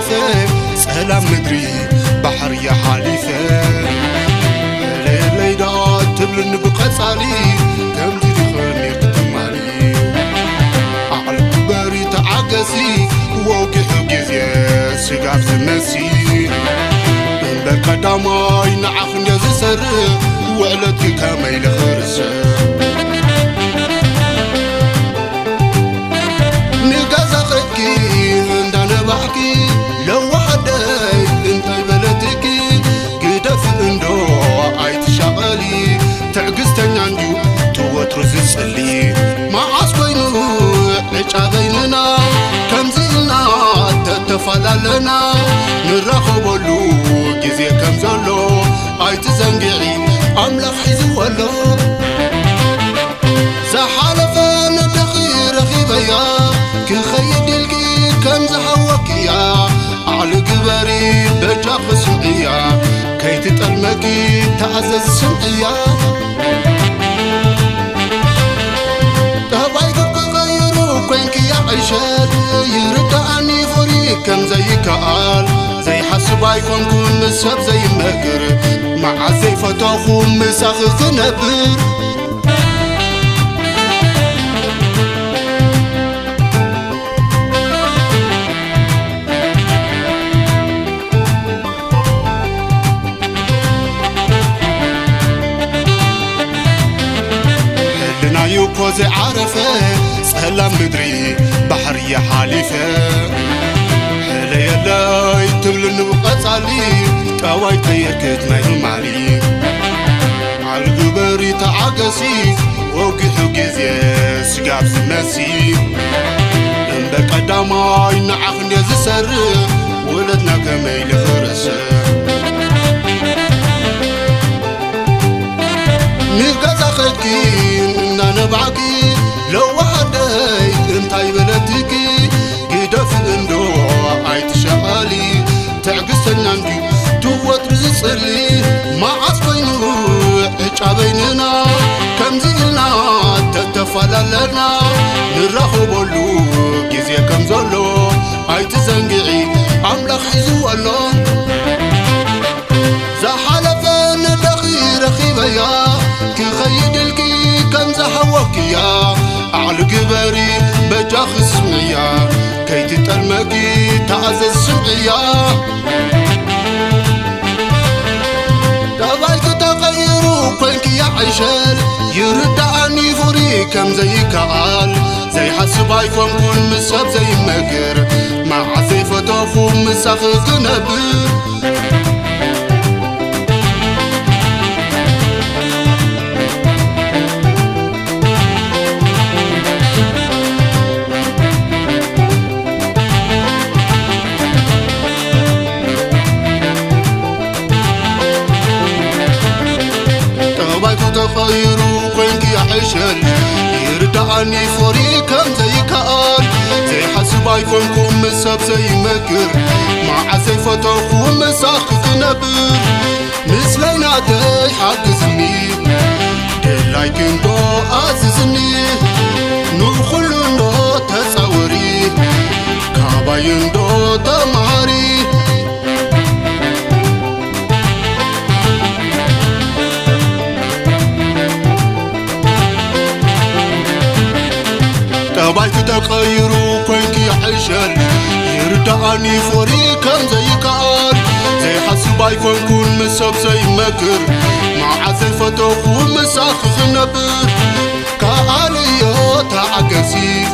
عرفه سلام مدري بحر يا حليفه ليدا تبل نبقى صالي كم تدخلني قتمالي عقل بري تعقسي ووقح جزي سقاف زمسي من بالقدامي نعخ نجزي سر وعلتك كما يلخرس نقازقكي عندنا بحكي لو وحدي انت بلدكي قدف اندو عيت شغالي تعقستني عندي توترز تسلي ما عصبينو نجا بيننا كم زينا تتفلالنا نرخبلو جزي كم زلو عيت زنقعي أملخ حزولو زحالفا نتخي رخيبيا كل خيد القي كم زحوكيا على قبري بجاق سمعيا كي تتألمكي تعزز سمعيا تهبايك غيرو كوينك يا عشاد يردعني فري كم زي كقال زي حسبايكم كون مساب زي مكر مع زي فتاخو مساخ نبر يوكوزي عرفه سلام مدري بحر يا حليفه حلا يلاي تبل نبقى صالي قواي تيركت ما يهمالي عالقبري تعقسي ووقحو جزي سقاف زمسي من بالقدامي نعخ نجزي سر ولدنا كما يلخرس نقازقكي نبعكي لو وحدي انتاي بلدكي قدف اندو عيت شغالي تعقستنا عندي توت رزقلي ما عصبينو اجا بيننا كم زيلنا تتفلالنا نرخبلو جزي كم زلو عيت زنقعي أملخ حزولو زحالفا ندخي رخيبيا كي خيد القي كم زحوكيا على قبري بجاخ سمعيا كي تتألمكي تعزز سمعيا تبايك تغيرو كوينك يا عشال يردعني فري كم زي كقال زي حسبايكم كون مساب زي مكر مع زي فتافو مساخ نبر تغيرو كوينك يا عشل يردعني فري كم زي كقال زي حسبايكم كون مساب زي مكر مع زي فتاخو مساخ نبر مثلنا داي حاجزني دلايكن دو عززني نوخل دو تصوري كاباين دو تماري تبايك تغيرو كوينك يا عشل يردعني فري كم زي كقال زي حسبايكم كون مساب زي مكر مع زي فتاخو مساخ نبر كقاليو تعقسي